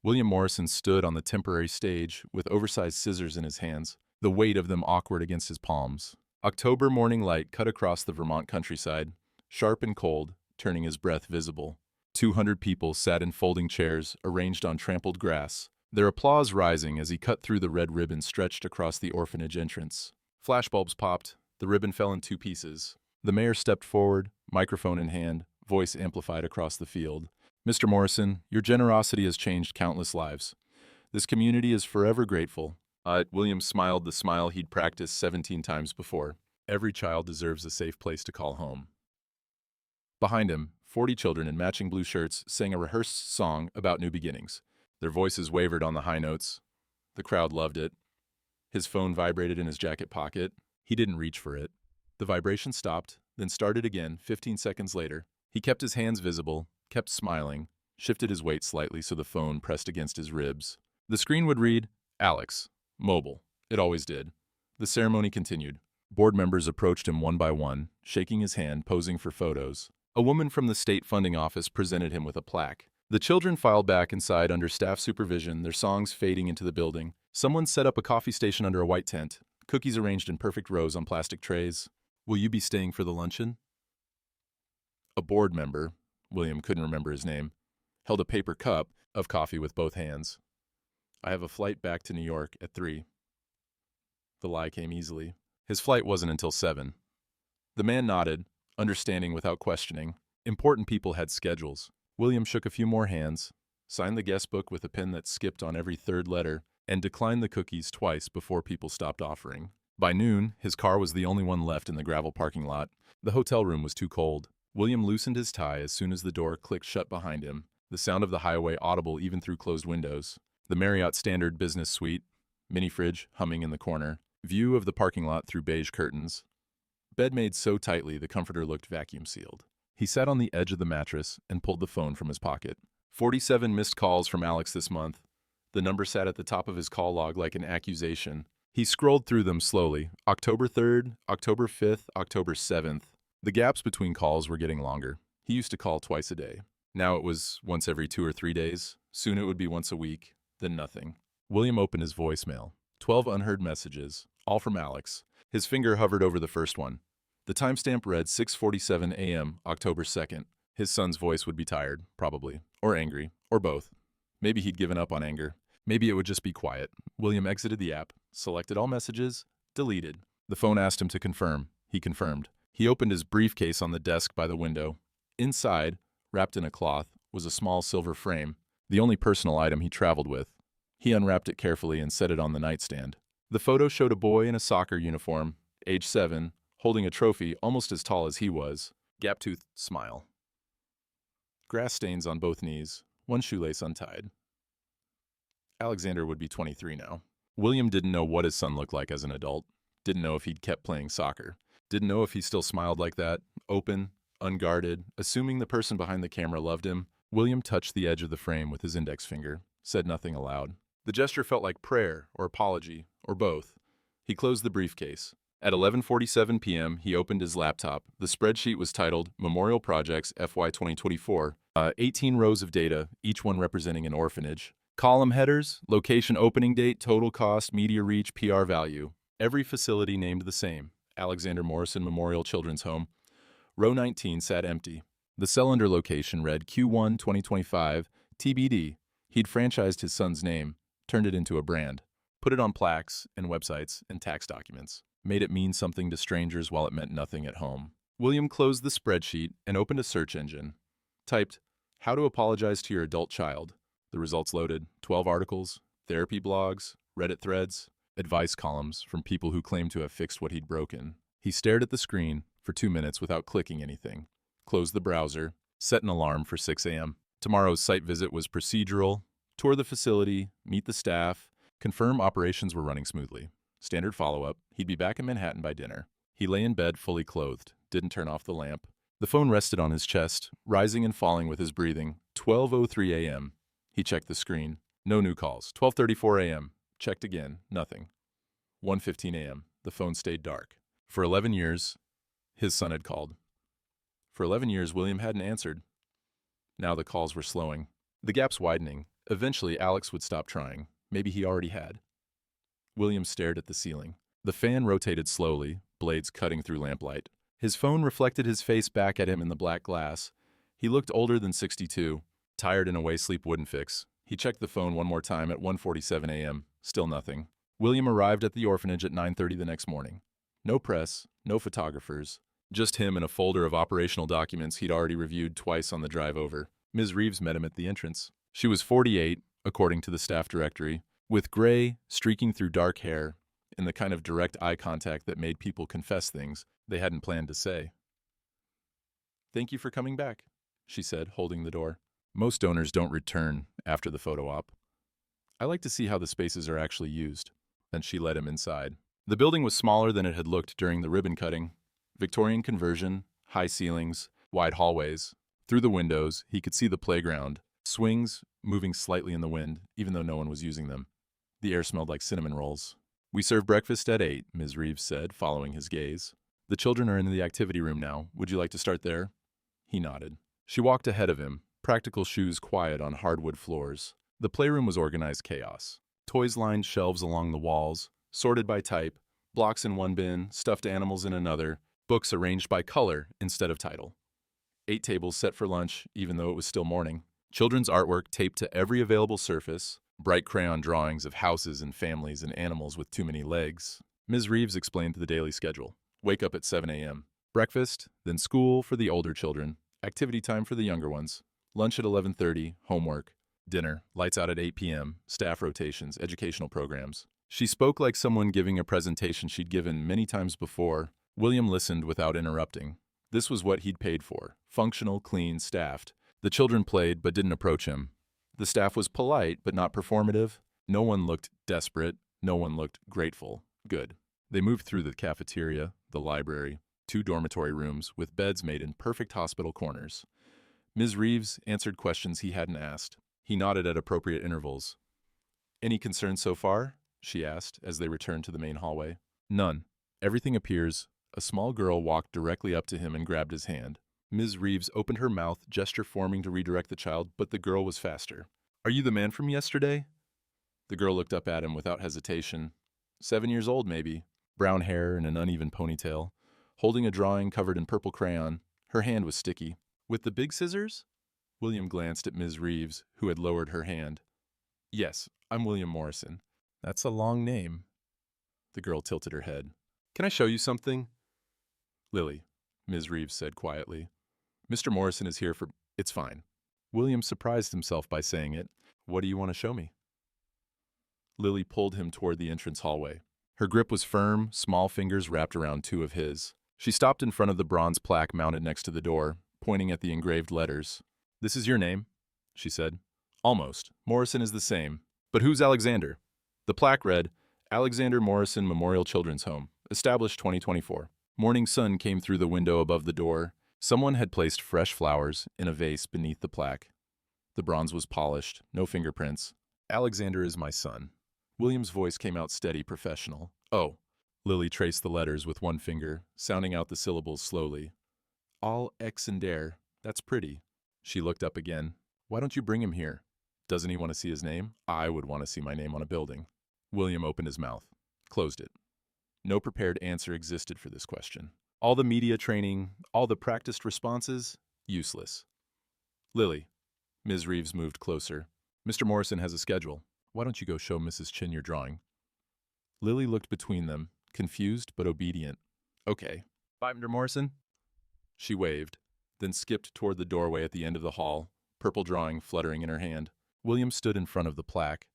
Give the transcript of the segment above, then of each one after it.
William Morrison stood on the temporary stage with oversized scissors in his hands, the weight of them awkward against his palms. October morning light cut across the Vermont countryside, sharp and cold, turning his breath visible. 200 people sat in folding chairs, arranged on trampled grass, their applause rising as he cut through the red ribbon stretched across the orphanage entrance. Flashbulbs popped, the ribbon fell in two pieces. The mayor stepped forward, microphone in hand, voice amplified across the field. Mr. Morrison, your generosity has changed countless lives. This community is forever grateful. William smiled the smile he'd practiced 17 times before. Every child deserves a safe place to call home. Behind him, 40 children in matching blue shirts sang a rehearsed song about new beginnings. Their voices wavered on the high notes. The crowd loved it. His phone vibrated in his jacket pocket. He didn't reach for it. The vibration stopped, then started again 15 seconds later. He kept his hands visible, kept smiling, shifted his weight slightly so the phone pressed against his ribs. The screen would read, Alex, mobile. It always did. The ceremony continued. Board members approached him one by one, shaking his hand, posing for photos. A woman from the state funding office presented him with a plaque. The children filed back inside under staff supervision, their songs fading into the building. Someone set up a coffee station under a white tent, cookies arranged in perfect rows on plastic trays. Will you be staying for the luncheon? A board member, William couldn't remember his name, held a paper cup of coffee with both hands. I have a flight back to New York at 3. The lie came easily. His flight wasn't until 7. The man nodded, understanding without questioning. Important people had schedules. William shook a few more hands, signed the guest book with a pen that skipped on every third letter, and declined the cookies twice before people stopped offering. By noon, his car was the only one left in the gravel parking lot. The hotel room was too cold. William loosened his tie as soon as the door clicked shut behind him, the sound of the highway audible even through closed windows. The Marriott Standard Business Suite, mini fridge humming in the corner, view of the parking lot through beige curtains. Bed made so tightly the comforter looked vacuum-sealed. He sat on the edge of the mattress and pulled the phone from his pocket. 47 missed calls from Alex this month. The number sat at the top of his call log like an accusation. He scrolled through them slowly. October 3rd, October 5th, October 7th. The gaps between calls were getting longer. He used to call twice a day. Now it was once every 2 or 3 days. Soon it would be once a week, then nothing. William opened his voicemail. 12 unheard messages, all from Alex. His finger hovered over the first one. The timestamp read 6:47 a.m., October 2nd. His son's voice would be tired, probably, or angry, or both. Maybe he'd given up on anger. Maybe it would just be quiet. William exited the app, selected all messages, deleted. The phone asked him to confirm. He confirmed. He opened his briefcase on the desk by the window. Inside, wrapped in a cloth, was a small silver frame, the only personal item he traveled with. He unwrapped it carefully and set it on the nightstand. The photo showed a boy in a soccer uniform, age 7, holding a trophy almost as tall as he was. Gap-toothed smile. Grass stains on both knees, one shoelace untied. Alexander would be 23 now. William didn't know what his son looked like as an adult. Didn't know if he'd kept playing soccer. Didn't know if he still smiled like that, open, unguarded, assuming the person behind the camera loved him. William touched the edge of the frame with his index finger, said nothing aloud. The gesture felt like prayer or apology, or both. He closed the briefcase. At 11:47 p.m., he opened his laptop. The spreadsheet was titled Memorial Projects FY 2024. 18 rows of data, each one representing an orphanage. Column headers, location, opening date, total cost, media reach, PR value. Every facility named the same. Alexander Morrison Memorial Children's Home. Row 19 sat empty. The cell-under location read Q1 2025, TBD. He'd franchised his son's name, turned it into a brand, put it on plaques and websites and tax documents, made it mean something to strangers while it meant nothing at home. William closed the spreadsheet and opened a search engine. Typed, how to apologize to your adult child. The results loaded, 12 articles, therapy blogs, Reddit threads, advice columns from people who claimed to have fixed what he'd broken. He stared at the screen for 2 minutes without clicking anything, closed the browser, set an alarm for 6 a.m. Tomorrow's site visit was procedural, tour the facility, meet the staff, confirm operations were running smoothly. Standard follow-up, he'd be back in Manhattan by dinner. He lay in bed fully clothed, didn't turn off the lamp. The phone rested on his chest, rising and falling with his breathing. 12:03 a.m. He checked the screen. No new calls. 12:34 a.m. Checked again. Nothing. 1:15 a.m. The phone stayed dark. For 11 years, his son had called. For 11 years, William hadn't answered. Now the calls were slowing. The gaps widening. Eventually, Alex would stop trying. Maybe he already had. William stared at the ceiling. The fan rotated slowly, blades cutting through lamplight. His phone reflected his face back at him in the black glass. He looked older than 62, tired and away sleep wouldn't fix. He checked the phone one more time at 1:47 a.m. Still nothing. William arrived at the orphanage at 9:30 the next morning. No press, no photographers. Just him and a folder of operational documents he'd already reviewed twice on the drive over. Ms. Reeves met him at the entrance. She was 48, according to the staff directory, with gray, streaking through dark hair, and the kind of direct eye contact that made people confess things they hadn't planned to say. "Thank you for coming back," she said, holding the door. "Most donors don't return after the photo op. I like to see how the spaces are actually used." Then she led him inside. The building was smaller than it had looked during the ribbon cutting. Victorian conversion, high ceilings, wide hallways. Through the windows, he could see the playground, swings moving slightly in the wind, even though no one was using them. The air smelled like cinnamon rolls. "We serve breakfast at 8, Ms. Reeves said, following his gaze. "The children are in the activity room now. Would you like to start there?" He nodded. She walked ahead of him, practical shoes quiet on hardwood floors. The playroom was organized chaos. Toys lined shelves along the walls, sorted by type, blocks in one bin, stuffed animals in another, books arranged by color instead of title. 8 tables set for lunch, even though it was still morning. Children's artwork taped to every available surface, bright crayon drawings of houses and families and animals with too many legs. Ms. Reeves explained the daily schedule. Wake up at 7 a.m. Breakfast, then school for the older children, activity time for the younger ones, lunch at 11:30, homework, dinner, lights out at 8 p.m., staff rotations, educational programs. She spoke like someone giving a presentation she'd given many times before. William listened without interrupting. This was what he'd paid for: functional, clean, staffed. The children played but didn't approach him. The staff was polite but not performative. No one looked desperate. No one looked grateful. Good. They moved through the cafeteria, the library, 2 dormitory rooms with beds made in perfect hospital corners. Ms. Reeves answered questions he hadn't asked. He nodded at appropriate intervals. "Any concerns so far?" she asked as they returned to the main hallway. "None. Everything appears." A small girl walked directly up to him and grabbed his hand. Ms. Reeves opened her mouth, gesture forming to redirect the child, but the girl was faster. "Are you the man from yesterday?" The girl looked up at him without hesitation. 7 years old, maybe. Brown hair and an uneven ponytail. Holding a drawing covered in purple crayon. Her hand was sticky. "With the big scissors?" William glanced at Ms. Reeves, who had lowered her hand. "Yes, I'm William Morrison." "That's a long name." The girl tilted her head. "Can I show you something?" "Lily," Ms. Reeves said quietly. "Mr. Morrison is here for—" "It's fine." William surprised himself by saying it. "What do you want to show me?" Lily pulled him toward the entrance hallway. Her grip was firm, small fingers wrapped around 2 of his. She stopped in front of the bronze plaque mounted next to the door, pointing at the engraved letters. "This is your name," she said. "Almost. Morrison is the same. But who's Alexander?" The plaque read, "Alexander Morrison Memorial Children's Home, established 2024. Morning sun came through the window above the door. Someone had placed fresh flowers in a vase beneath the plaque. The bronze was polished, no fingerprints. "Alexander is my son." William's voice came out steady, professional. "Oh." Lily traced the letters with one finger, sounding out the syllables slowly. "Alexander. That's pretty." She looked up again. "Why don't you bring him here?" "Doesn't he want to see his name?" "I would want to see my name on a building." William opened his mouth, closed it. No prepared answer existed for this question. All the media training, all the practiced responses, useless. "Lily." Ms. Reeves moved closer. "Mr. Morrison has a schedule. Why don't you go show Mrs. Chin your drawing?" Lily looked between them, confused but obedient. "Okay. Bye, Mr. Morrison." She waved, then skipped toward the doorway at the end of the hall, purple drawing fluttering in her hand. William stood in front of the plaque.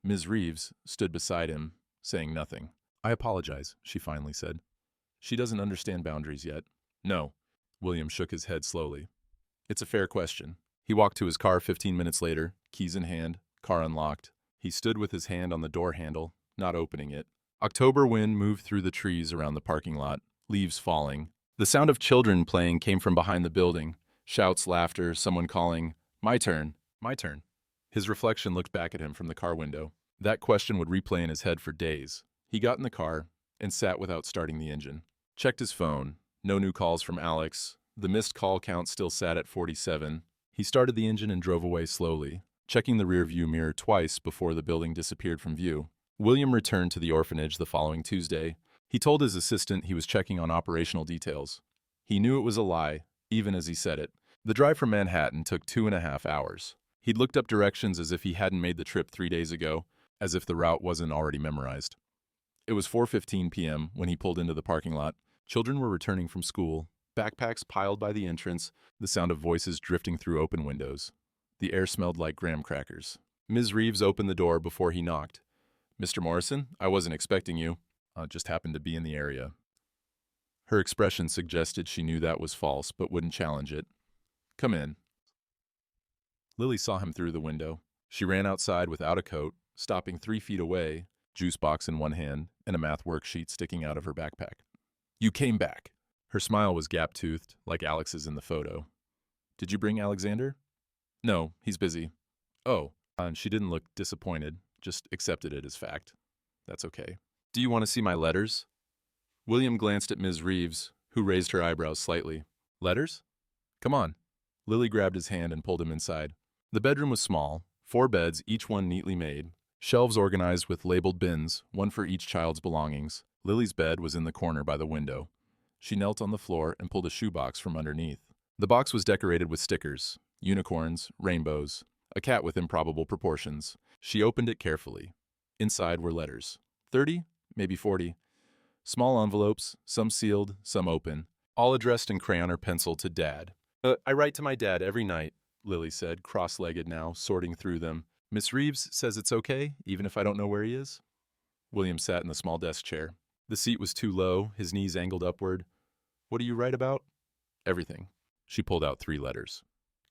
Ms. Reeves stood beside him, saying nothing. "I apologize," she finally said. "She doesn't understand boundaries yet." "No." William shook his head slowly. "It's a fair question." He walked to his car 15 minutes later, keys in hand, car unlocked. He stood with his hand on the door handle, not opening it. October wind moved through the trees around the parking lot, leaves falling. The sound of children playing came from behind the building. Shouts, laughter, someone calling, "My turn, my turn." His reflection looked back at him from the car window. That question would replay in his head for days. He got in the car and sat without starting the engine. Checked his phone. No new calls from Alex. The missed call count still sat at 47. He started the engine and drove away slowly. checking the rearview mirror twice before the building disappeared from view. William returned to the orphanage the following Tuesday. He told his assistant he was checking on operational details. He knew it was a lie, even as he said it. The drive from Manhattan took 2.5 hours. He'd looked up directions as if he hadn't made the trip 3 days ago, as if the route wasn't already memorized. It was 4:15 p.m. when he pulled into the parking lot. Children were returning from school, backpacks piled by the entrance, the sound of voices drifting through open windows. The air smelled like graham crackers. Ms. Reeves opened the door before he knocked. "Mr. Morrison, I wasn't expecting you. Just happened to be in the area." Her expression suggested she knew that was false, but wouldn't challenge it. "Come in." Lily saw him through the window. She ran outside without a coat, stopping 3 feet away, juice box in one hand and a math worksheet sticking out of her backpack. "You came back." Her smile was gap-toothed, like Alex's in the photo. "Did you bring Alexander?" "No, he's busy." "Oh." And she didn't look disappointed, just accepted it as fact. "That's okay. Do you want to see my letters?" William glanced at Ms. Reeves, who raised her eyebrows slightly. "Letters? Come on." Lily grabbed his hand and pulled him inside. The bedroom was small, 4 beds, each one neatly made, shelves organized with labeled bins, one for each child's belongings. Lily's bed was in the corner by the window. She knelt on the floor and pulled a shoebox from underneath. The box was decorated with stickers, unicorns, rainbows, a cat with improbable proportions. She opened it carefully. Inside were letters. 30, maybe 40. Small envelopes, some sealed, some open, all addressed in crayon or pencil to Dad. I write to my dad every night," Lily said, cross-legged now, sorting through them. "Miss Reeves says it's okay, even if I don't know where he is?" William sat in the small desk chair. The seat was too low, his knees angled upward. "What do you write about?" "Everything." She pulled out 3 letters.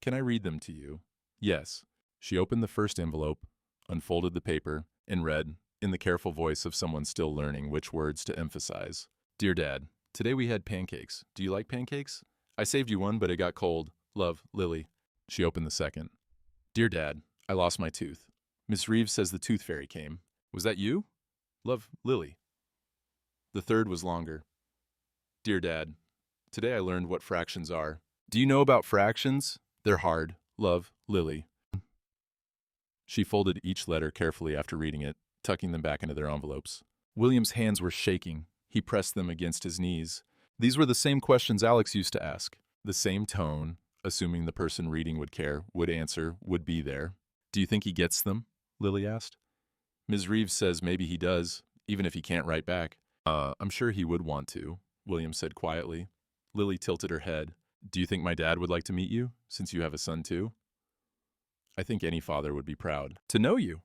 "Can I read them to you?" "Yes." She opened the first envelope, unfolded the paper, and read, in the careful voice of someone still learning which words to emphasize. "Dear Dad, today we had pancakes. Do you like pancakes? I saved you one, but it got cold. Love, Lily." She opened the second. "Dear Dad, I lost my tooth. Miss Reeves says the tooth fairy came. Was that you? Love, Lily." The third was longer. "Dear Dad, today I learned what fractions are. Do you know about fractions? They're hard. Love, Lily." She folded each letter carefully after reading it, tucking them back into their envelopes. William's hands were shaking. He pressed them against his knees. These were the same questions Alex used to ask. The same tone, assuming the person reading would care, would answer, would be there. "Do you think he gets them?" Lily asked. "Ms. Reeves says maybe he does, even if he can't write back." I'm sure he would want to," William said quietly. Lily tilted her head. "Do you think my dad would like to meet you, since you have a son too?" "I think any father would be proud to know you."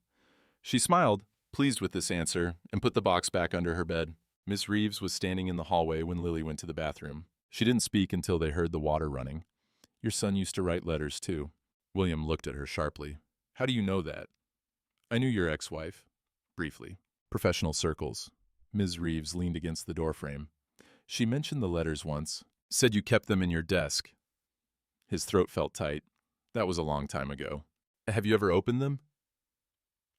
She smiled, pleased with this answer, and put the box back under her bed. Miss Reeves was standing in the hallway when Lily went to the bathroom. She didn't speak until they heard the water running. "Your son used to write letters too." William looked at her sharply. "How do you know that?" "I knew your ex-wife. Briefly. Professional circles." Ms. Reeves leaned against the doorframe. "She mentioned the letters once. Said you kept them in your desk." His throat felt tight. "That was a long time ago. Have you ever opened them?"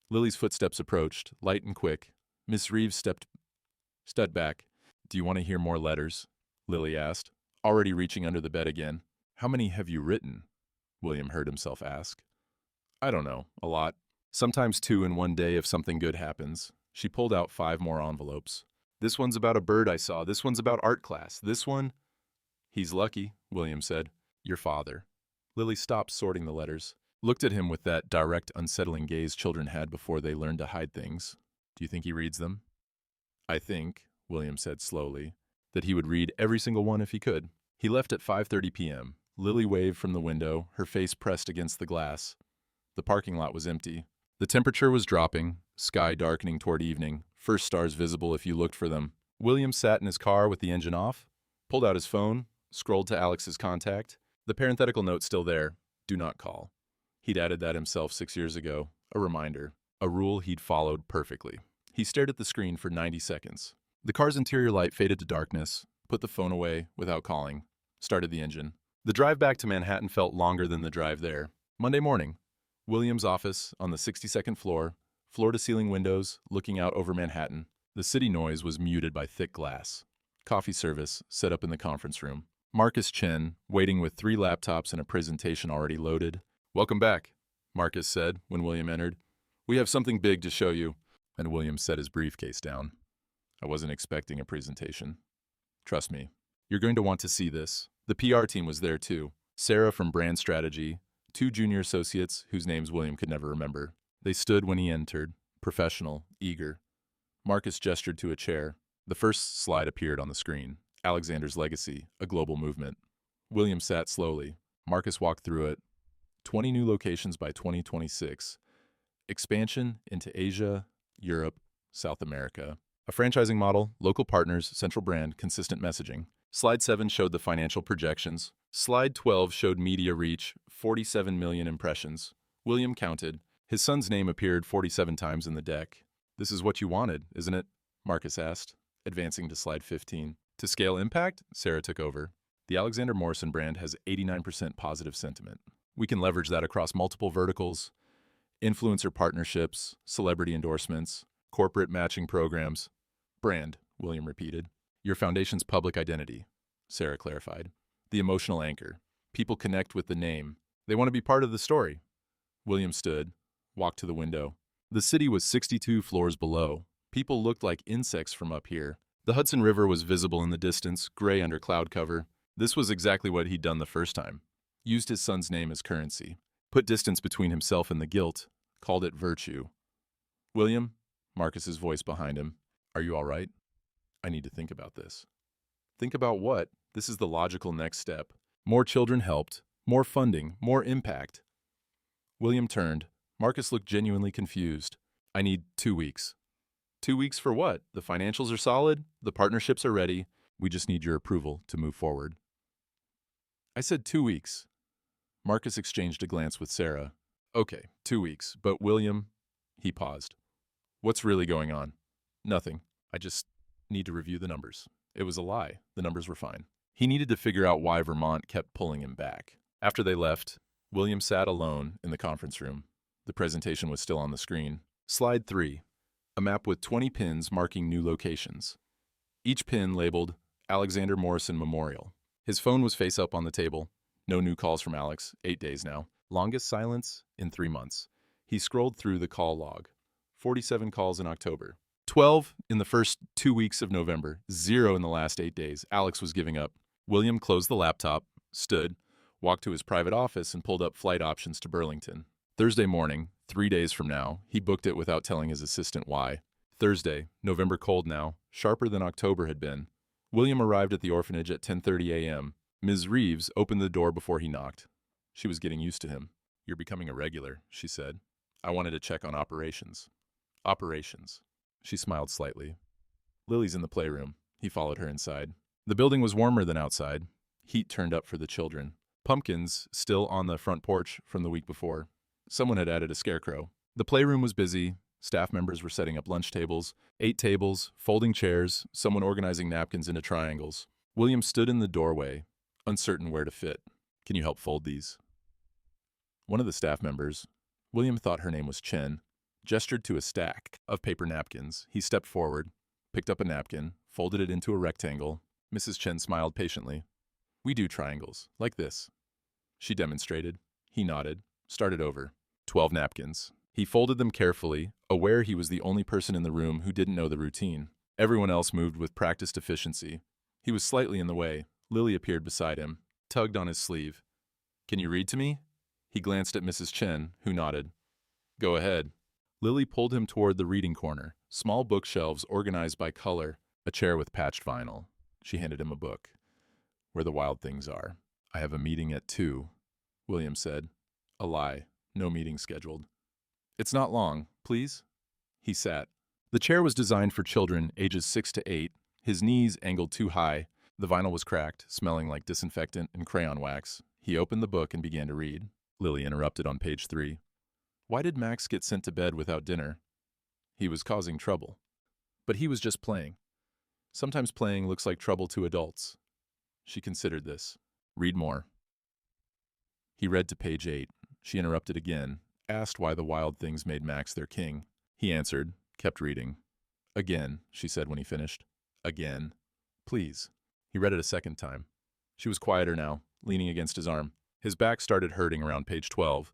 Lily's footsteps approached, light and quick. Miss Reeves stood back. "Do you want to hear more letters?" Lily asked, already reaching under the bed again. "How many have you written?" William heard himself ask. "I don't know, a lot. Sometimes 2 in one day if something good happens." She pulled out 5 more envelopes. "This one's about a bird I saw. This one's about art class. This one—" "He's lucky," William said. "Your father." Lily stopped sorting the letters, looked at him with that direct, unsettling gaze children had before they learned to hide things. "Do you think he reads them?" "I think," William said slowly, "that he would read every single one if he could." He left at 5:30 p.m. Lily waved from the window, her face pressed against the glass. The parking lot was empty. The temperature was dropping, sky darkening toward evening, first stars visible if you looked for them. William sat in his car with the engine off, pulled out his phone, scrolled to Alex's contact. The parenthetical note still there, "Do not call." He'd added that himself 6 years ago, a reminder, a rule he'd followed perfectly. He stared at the screen for 90 seconds. The car's interior light faded to darkness, put the phone away without calling, started the engine. The drive back to Manhattan felt longer than the drive there. Monday morning, William's office on the 62nd floor, floor-to-ceiling windows looking out over Manhattan. The city noise was muted by thick glass. Coffee service set up in the conference room. Marcus Chen, waiting with 3 laptops and a presentation already loaded. "Welcome back." Marcus said when William entered. "We have something big to show you." And William set his briefcase down. "I wasn't expecting a presentation. Trust me, you're going to want to see this." The PR team was there too. Sarah from Brand Strategy, two junior associates whose names William could never remember. They stood when he entered, professional, eager. Marcus gestured to a chair. The first slide appeared on the screen. Alexander's Legacy, a global movement. William sat slowly. Marcus walked through it. 20 new locations by 2026. Expansion into Asia, Europe, South America. A franchising model, local partners, central brand, consistent messaging. Slide 7 showed the financial projections. Slide 12 showed media reach, 47 million impressions. William counted. His son's name appeared 47 times in the deck. "This is what you wanted, isn't it?" Marcus asked, advancing to slide 15. To scale impact, Sarah took over. "The Alexander Morrison brand has 89% positive sentiment. We can leverage that across multiple verticals, influencer partnerships, celebrity endorsements, corporate matching programs." "Brand," William repeated. "Your foundation's public identity," Sarah clarified. "The emotional anchor. People connect with the name. They want to be part of the story." William stood, walked to the window. The city was 62 floors below. People looked like insects from up here. The Hudson River was visible in the distance, gray under cloud cover. This was exactly what he'd done the first time. Used his son's name as currency. Put distance between himself and the guilt. Called it virtue. "William," Marcus's voice behind him, "are you all right? I need to think about this." "Think about what?" "This is the logical next step. More children helped. More funding. More impact." William turned. Marcus looked genuinely confused. "I need 2 weeks." "2 weeks for what? The financials are solid. The partnerships are ready. We just need your approval to move forward." "I said 2 weeks." Marcus exchanged a glance with Sarah. "Okay, 2 weeks. But William..." He paused. "What's really going on?" "Nothing. I just need to review the numbers." It was a lie. The numbers were fine. He needed to figure out why Vermont kept pulling him back. After they left, William sat alone in the conference room. The presentation was still on the screen. Slide 3. A map with 20 pins marking new locations. Each pin labeled Alexander Morrison Memorial. His phone was face up on the table. No new calls from Alex, 8 days now. Longest silence in 3 months. He scrolled through the call log. 47 calls in October. 12 in the first 2 weeks of November. 0 in the last 8 days. Alex was giving up. William closed the laptop, stood, walked to his private office, and pulled up flight options to Burlington. Thursday morning, 3 days from now, he booked it without telling his assistant why. Thursday, November cold now, sharper than October had been. William arrived at the orphanage at 10:30 a.m. Ms. Reeves opened the door before he knocked. She was getting used to him. "You're becoming a regular," she said. "I wanted to check on operations." "Operations." She smiled slightly. "Lily's in the playroom." He followed her inside. The building was warmer than outside. Heat turned up for the children. Pumpkins still on the front porch from the week before. Someone had added a scarecrow. The playroom was busy. Staff members were setting up lunch tables, 8 tables, folding chairs, someone organizing napkins into triangles. William stood in the doorway, uncertain where to fit. "Can you help fold these?" One of the staff members, William thought her name was Chen, gestured to a stack of paper napkins. He stepped forward, picked up a napkin, folded it into a rectangle. Mrs. Chen smiled patiently. "We do triangles, like this." She demonstrated. He nodded, started over. 12 napkins. He folded them carefully, aware he was the only person in the room who didn't know the routine. Everyone else moved with practiced efficiency. He was slightly in the way. Lily appeared beside him, tugged on his sleeve. "Can you read to me?" He glanced at Mrs. Chen, who nodded. "Go ahead." Lily pulled him toward the reading corner, small bookshelves organized by color, a chair with patched vinyl. She handed him a book. "Where the Wild Things Are." "I have a meeting at 2, William said. A lie. No meeting scheduled. "It's not long, please." He sat. The chair was designed for children ages 6 to 8, his knees angled too high. The vinyl was cracked, smelling like disinfectant and crayon wax. He opened the book and began to read. Lily interrupted on page 3. "Why did Max get sent to bed without dinner?" "He was causing trouble." "But he was just playing." "Sometimes playing looks like trouble to adults." She considered this. "Read more." He read to page 8. She interrupted again, asked why the wild things made Max their king. He answered, kept reading. "Again," she said when he finished. "Again. Please." He read it a second time. She was quieter now, leaning against his arm. His back started hurting around page 12.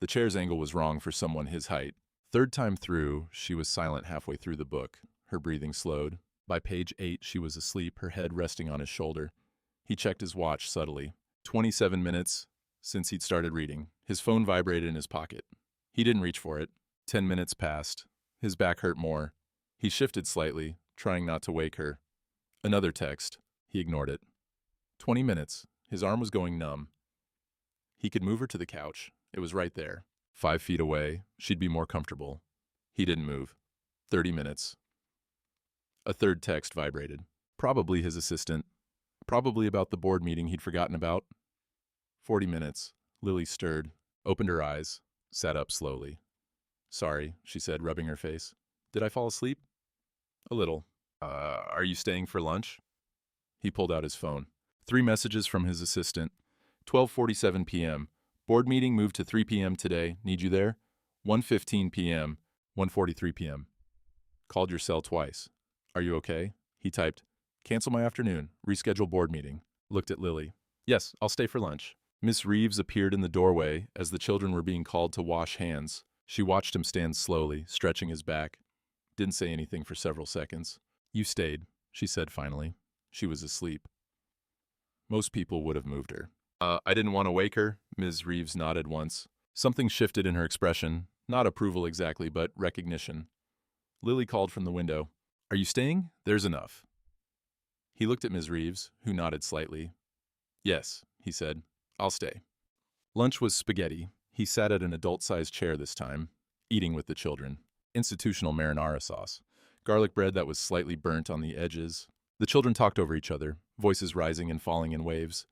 The chair's angle was wrong for someone his height. Third time through, she was silent halfway through the book. Her breathing slowed. By page 8, she was asleep, her head resting on his shoulder. He checked his watch subtly. 27 minutes since he'd started reading. His phone vibrated in his pocket. He didn't reach for it. 10 minutes passed. His back hurt more. He shifted slightly, trying not to wake her. Another text. He ignored it. 20 minutes. His arm was going numb. He could move her to the couch. It was right there. 5 feet away. She'd be more comfortable. He didn't move. 30 minutes. A third text vibrated. Probably his assistant. Probably about the board meeting he'd forgotten about. 40 minutes. Lily stirred, opened her eyes, sat up slowly. "Sorry," she said, rubbing her face. "Did I fall asleep?" "A little. Are you staying for lunch?" He pulled out his phone. 3 messages from his assistant. 12:47 p.m. Board meeting moved to 3 p.m. today. Need you there? 1:15 p.m. 1:43 p.m. Called your cell twice. "Are you okay?" He typed, "Cancel my afternoon. Reschedule board meeting." Looked at Lily. "Yes, I'll stay for lunch." Miss Reeves appeared in the doorway as the children were being called to wash hands. She watched him stand slowly, stretching his back. Didn't say anything for several seconds. "You stayed," she said finally. She was asleep. Most people would have moved her. I didn't want to wake her." Ms. Reeves nodded once. Something shifted in her expression. Not approval exactly, but recognition. Lily called from the window. "Are you staying? There's enough." He looked at Ms. Reeves, who nodded slightly. "Yes," he said. "I'll stay." Lunch was spaghetti. He sat at an adult-sized chair this time, eating with the children. Institutional marinara sauce. Garlic bread that was slightly burnt on the edges. The children talked over each other, voices rising and falling in waves.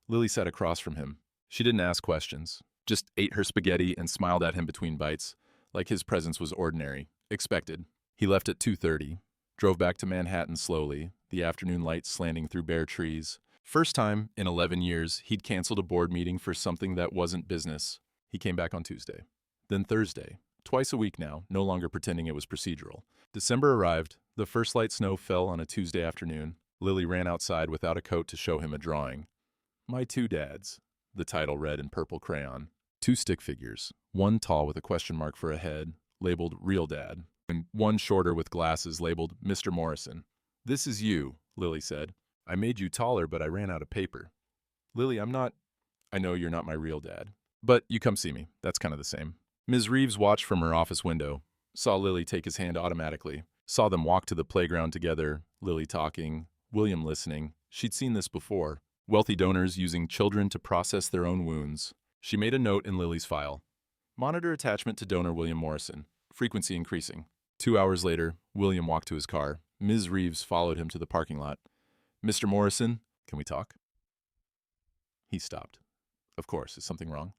Lily sat across from him. She didn't ask questions, just ate her spaghetti and smiled at him between bites, like his presence was ordinary, expected. He left at 2:30, drove back to Manhattan slowly, the afternoon light slanting through bare trees. First time in 11 years, he'd canceled a board meeting for something that wasn't business. He came back on Tuesday. Then Thursday. Twice a week now, no longer pretending it was procedural. December arrived. The first light snow fell on a Tuesday afternoon. Lily ran outside without a coat to show him a drawing. "My Two Dads," the title read in purple crayon. 2 stick figures, one tall with a question mark for a head, labeled Real Dad, and one shorter with glasses labeled Mr. Morrison. "This is you," Lily said. "I made you taller, but I ran out of paper." "Lily, I know you're not my real dad. But you come see me. That's kind of the same." Ms. Reeves watched from her office window, saw Lily take his hand automatically, saw them walk to the playground together, Lily talking, William listening. She'd seen this before. Wealthy donors using children to process their own wounds. She made a note in Lily's file. Monitor attachment to donor William Morrison. Frequency increasing. 2 hours later, William walked to his car. Ms. Reeves followed him to the parking lot. "Mr. Morrison, can we talk?" He stopped. "Of course, is something wrong?"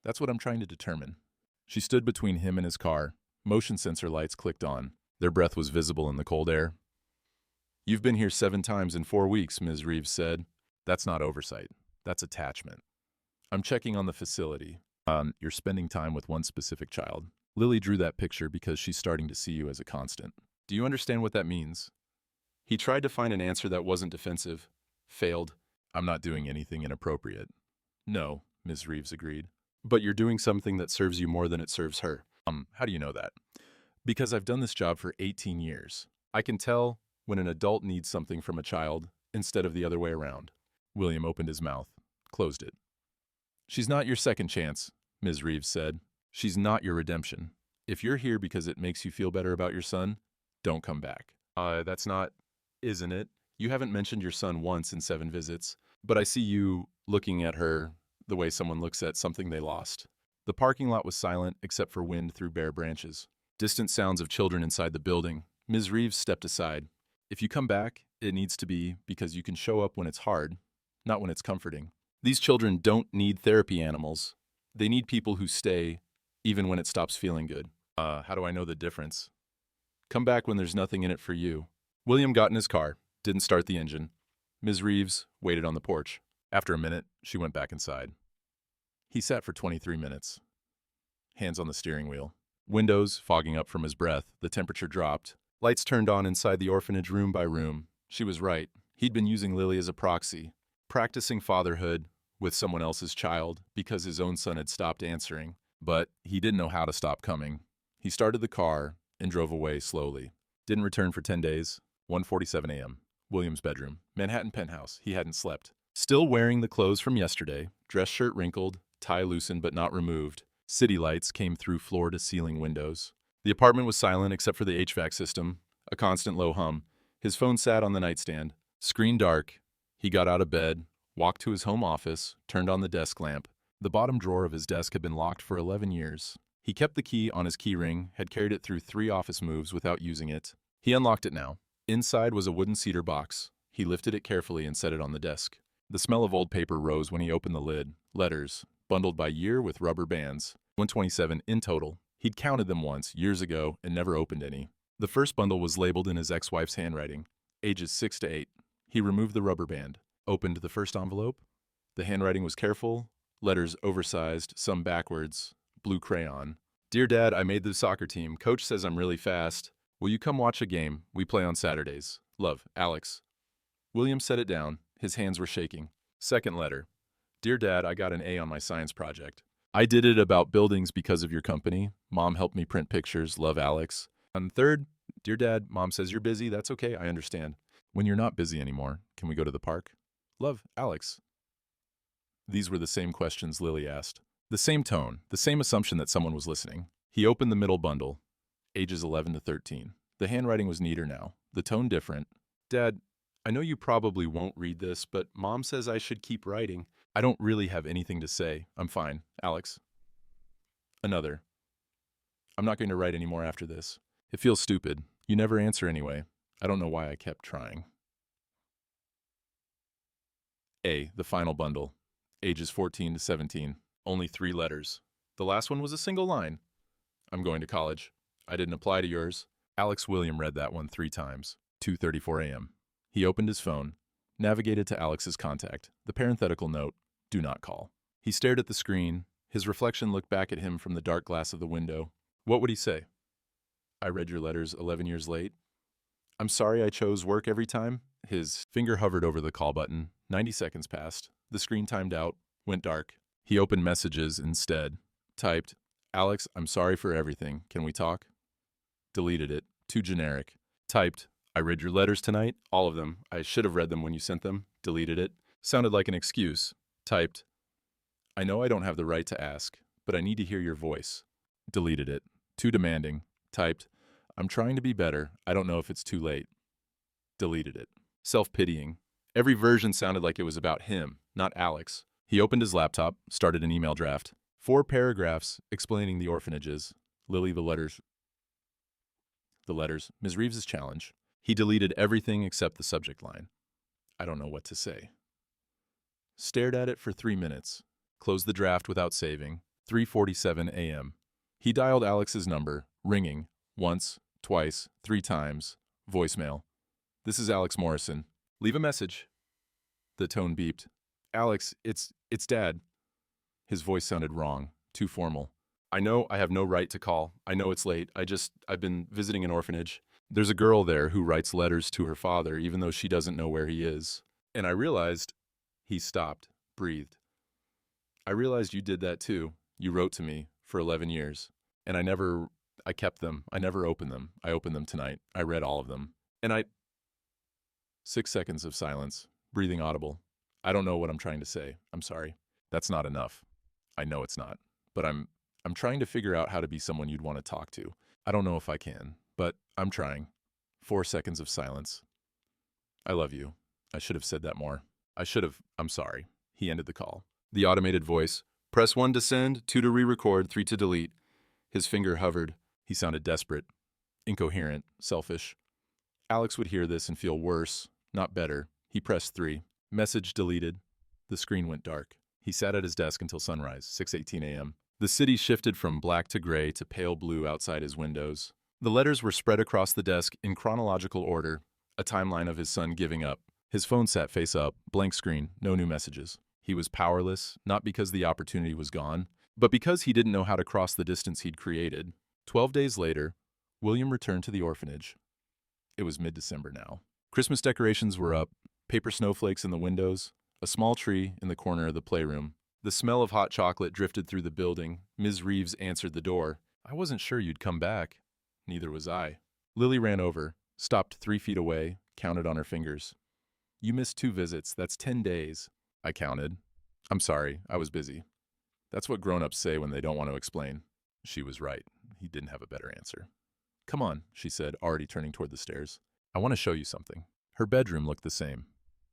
"That's what I'm trying to determine." She stood between him and his car. Motion sensor lights clicked on. Their breath was visible in the cold air. "You've been here 7 times in 4 weeks, Ms. Reeves said. That's not oversight. That's attachment. I'm checking on the facility. You're spending time with one specific child. Lily drew that picture because she's starting to see you as a constant. Do you understand what that means?" He tried to find an answer that wasn't defensive. Failed. "I'm not doing anything inappropriate." "No," Ms. Reeves agreed. "But you're doing something that serves you more than it serves her." How do you know that?" "Because I've done this job for 18 years. I can tell when an adult needs something from a child instead of the other way around." William opened his mouth, closed it. "She's not your second chance," Ms. Reeves said. "She's not your redemption. If you're here because it makes you feel better about your son, don't come back." That's not, isn't it? You haven't mentioned your son once in 7 visits, but I see you looking at her the way someone looks at something they lost." The parking lot was silent except for wind through bare branches. Distant sounds of children inside the building. Ms. Reeves stepped aside. "If you come back, it needs to be because you can show up when it's hard, not when it's comforting. These children don't need therapy animals. They need people who stay even when it stops feeling good." How do I know the difference?" "Come back when there's nothing in it for you." William got in his car, didn't start the engine. Ms. Reeves waited on the porch. After a minute, she went back inside. He sat for 23 minutes. Hands on the steering wheel. Windows fogging up from his breath, the temperature dropped. Lights turned on inside the orphanage room by room. She was right. He'd been using Lily as a proxy. Practicing fatherhood, with someone else's child because his own son had stopped answering. But he didn't know how to stop coming. He started the car and drove away slowly. Didn't return for 10 days. 1:47 a.m. William's bedroom. Manhattan penthouse. He hadn't slept. Still wearing the clothes from yesterday. Dress shirt wrinkled, tie loosened but not removed. City lights came through floor-to-ceiling windows. The apartment was silent except for the HVAC system, a constant low hum. His phone sat on the nightstand. Screen dark. He got out of bed, walked to his home office, turned on the desk lamp. The bottom drawer of his desk had been locked for 11 years. He kept the key on his keyring, had carried it through 3 office moves without using it. He unlocked it now. Inside was a wooden cedar box. He lifted it carefully and set it on the desk. The smell of old paper rose when he opened the lid. Letters, bundled by year with rubber bands. 127 in total. He'd counted them once, years ago, and never opened any. The first bundle was labeled in his ex-wife's handwriting, ages 6 to 8. He removed the rubber band, opened the first envelope. The handwriting was careful, letters oversized, some backwards, blue crayon. Dear Dad, I made the soccer team. Coach says I'm really fast. Will you come watch a game? We play on Saturdays. Love, Alex. William set it down. His hands were shaking. Second letter. Dear Dad, I got an A on my science project. I did it about buildings because of your company. Mom helped me print pictures. Love, Alex. And third, Dear Dad, Mom says you're busy. That's okay. I understand. When you're not busy anymore, can we go to the park? Love, Alex. These were the same questions Lily asked. The same tone, the same assumption that someone was listening. He opened the middle bundle, ages 11 to 13. The handwriting was neater now, the tone different. Dad, I know you probably won't read this, but Mom says I should keep writing. I don't really have anything to say. I'm fine, Alex. Another. I'm not going to write anymore after this. It feels stupid. You never answer anyway. I don't know why I kept trying. A, the final bundle, ages 14 to 17. Only 3 letters. The last one was a single line. I'm going to college. I didn't apply to yours. Alex William read that one 3 times. 2:34 a.m. He opened his phone, navigated to Alex's contact, the parenthetical note, do not call. He stared at the screen. His reflection looked back at him from the dark glass of the window. What would he say? I read your letters 11 years late. I'm sorry I chose work every time. His finger hovered over the call button. 90 seconds passed. The screen timed out, went dark. He opened messages instead. Typed, Alex, I'm sorry for everything. Can we talk? Deleted it. Too generic. Typed, I read your letters tonight. All of them. I should have read them when you sent them. Deleted it. Sounded like an excuse. Typed, I know I don't have the right to ask, but I need to hear your voice. Deleted it. Too demanding. Typed, I'm trying to be better. I don't know if it's too late. Deleted it. Self-pitying. Every version sounded like it was about him, not Alex. He opened his laptop, started an email draft. 4 paragraphs explaining the orphanages. Lily, the letters, Ms. Reeves's challenge. He deleted everything except the subject line. I don't know what to say. Stared at it for 3 minutes. Closed the draft without saving. 3:47 a.m. He dialed Alex's number, ringing, once, twice, 3 times. Voicemail. This is Alex Morrison. Leave a message. The tone beeped. Alex, it's Dad. His voice sounded wrong, too formal. I know I have no right to call. I know it's late. I've been visiting an orphanage. There's a girl there who writes letters to her father even though she doesn't know where he is. And I realized, he stopped, breathed. I realized you did that too. You wrote to me for 11 years. And I kept them. I never opened them. I opened them tonight. I read all of them. And 6 seconds of silence, breathing audible. I don't know what I'm trying to say. I'm sorry. That's not enough. I know it's not. But I'm trying to figure out how to be someone you'd want to talk to. I don't know if I can, but I'm trying. 4 seconds of silence. I love you. I should have said that more. I'm sorry. He ended the call. The automated voice. Press 1 to send, 2 to re-record, 3 to delete. His finger hovered. He sounded desperate, incoherent, selfish. Alex would hear this and feel worse, not better. He pressed 3. Message deleted. The screen went dark. He sat at his desk until sunrise, 6:18 a.m. The city shifted from black to gray to pale blue outside his windows. The letters were spread across the desk in chronological order, a timeline of his son giving up. His phone sat face up, blank screen, no new messages. He was powerless, not because the opportunity was gone, but because he didn't know how to cross the distance he'd created. 12 days later, William returned to the orphanage. It was mid-December now. Christmas decorations were up, paper snowflakes in the windows, A small tree in the corner of the playroom. The smell of hot chocolate drifted through the building. Ms. Reeves answered the door. I wasn't sure you'd come back. Neither was I. Lily ran over, stopped 3 feet away, counted on her fingers. You missed 2 visits. That's 10 days. I counted. I'm sorry. I was busy. That's what grown-ups say when they don't want to explain. She was right. He didn't have a better answer. Come on, she said, already turning toward the stairs. I want to show you something. Her bedroom looked the same.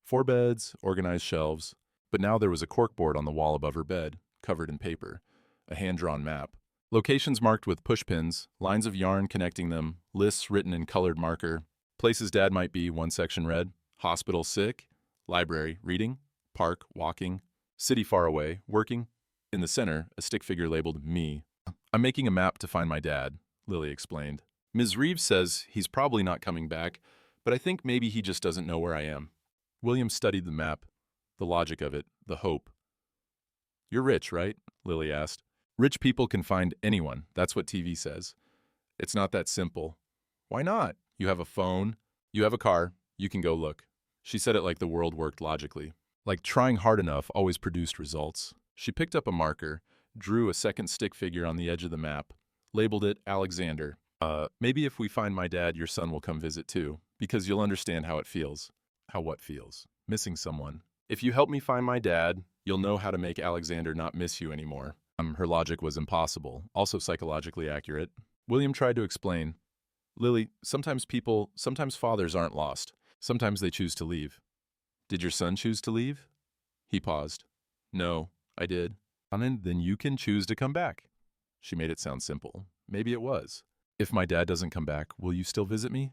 4 beds, organized shelves, but now there was a corkboard on the wall above her bed, covered in paper, a hand-drawn map. Locations marked with pushpins, lines of yarn connecting them, lists written in colored marker. Places Dad might be, one section read. Hospital, sick. Library, reading. Park, walking. City far away, working. In the center, a stick figure labeled me. I'm making a map to find my dad, Lily explained. Ms. Reeves says he's probably not coming back, but I think maybe he just doesn't know where I am. William studied the map, the logic of it, the hope. You're rich, right? Lily asked. Rich people can find anyone, that's what TV says. It's not that simple. Why not? You have a phone, you have a car, you can go look. She said it like the world worked logically. Like trying hard enough always produced results. She picked up a marker, drew a second stick figure on the edge of the map, labeled it Alexander. Maybe if we find my dad, your son will come visit too, because you'll understand how it feels. How what feels? Missing someone. If you help me find my dad, you'll know how to make Alexander not miss you anymore. Her logic was impossible, also psychologically accurate. William tried to explain. Lily, sometimes fathers aren't lost. Sometimes they choose to leave. Did your son choose to leave? He paused. No, I did. And then you can choose to come back. She made it sound simple. Maybe it was. If my dad doesn't come back, will you still visit me?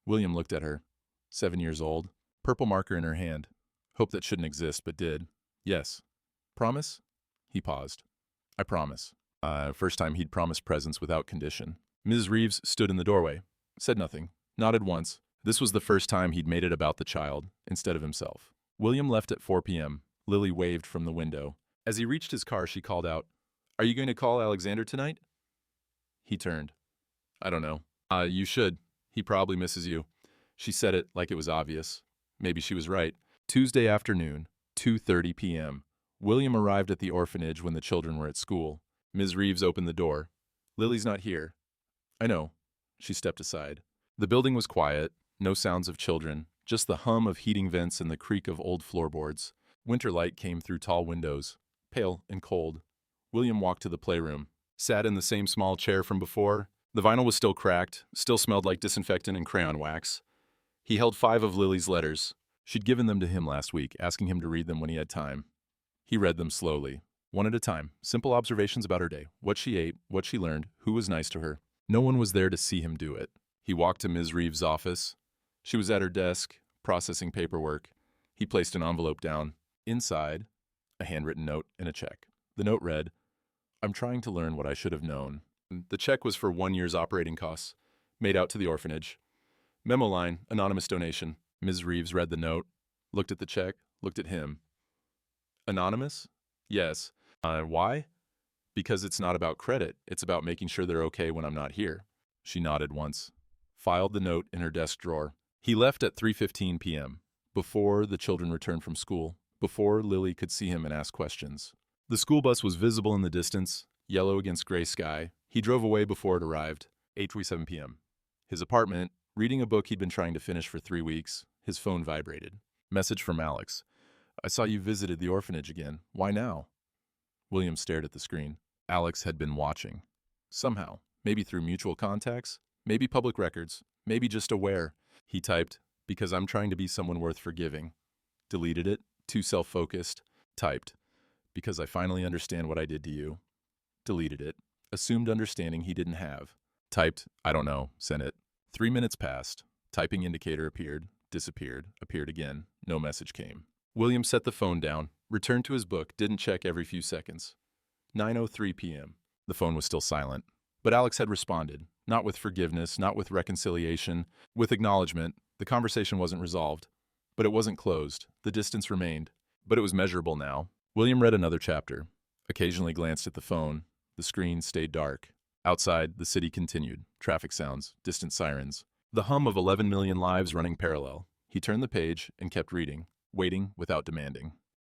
William looked at her. 7 years old. Purple marker in her hand. Hope that shouldn't exist, but did. Yes. Promise? He paused. I promise. First time he'd promised presents without condition. Ms. Reeves stood in the doorway. Said nothing. Nodded once. This was the first time he'd made it about the child, instead of himself. William left at 4 p.m. Lily waved from the window. As he reached his car, she called out, Are you going to call Alexander tonight? He turned. I don't know. You should. He probably misses you. She said it like it was obvious. Maybe she was right. Tuesday afternoon, 2:30 p.m. William arrived at the orphanage when the children were at school. Ms. Reeves opened the door. Lily's not here. I know. She stepped aside. The building was quiet, no sounds of children, just the hum of heating vents and the creak of old floorboards. Winter light came through tall windows, pale and cold. William walked to the playroom, sat in the same small chair from before. The vinyl was still cracked, still smelled like disinfectant and crayon wax. He held 5 of Lily's letters. She'd given them to him last week, asking him to read them when he had time. He read them slowly, one at a time, simple observations about her day, what she ate, what she learned, who was nice to her. No one was there to see him do it. He walked to Ms. Reeves' office. She was at her desk, processing paperwork. He placed an envelope down. Inside, a handwritten note and a check. The note read, I'm trying to learn what I should have known. The check was for 1 year's operating costs, made out to the orphanage. Memo line, anonymous donation. Ms. Reeves read the note, looked at the check, looked at him. Anonymous? Yes. Why? Because it's not about credit. It's about making sure they're okay when I'm not here. She nodded once, filed the note in her desk drawer. He left at 3:15 p.m., before the children returned from school, before Lily could see him and ask questions. The school bus was visible in the distance, yellow against gray sky. He drove away before it arrived, 8:27 p.m. His apartment, reading a book he'd been trying to finish for 3 weeks, his phone vibrated. Message from Alex. I saw you visited the orphanage again. Why now? William stared at the screen. Alex had been watching. Somehow, maybe through mutual contacts, maybe public records, maybe just aware. He typed, because I'm trying to be someone worth forgiving. Deleted it, too self-focused. Typed, because I finally understand what I did to you. Deleted it, assumed understanding he didn't have. Typed, I don't know, sent it. 3 minutes passed. Typing indicator appeared, disappeared, appeared again. No message came. William set the phone down, returned to his book, didn't check every few seconds. 9:03 p.m. The phone was still silent. But Alex had responded, not with forgiveness, not with reconciliation, with acknowledgement. The conversation wasn't resolved. But it wasn't closed. The distance remained. But it was measurable now. William read another chapter, occasionally glanced at the phone. The screen stayed dark. Outside, the city continued. Traffic sounds, distant sirens. The hum of 11 million lives running parallel. He turned the page and kept reading. waiting without demanding.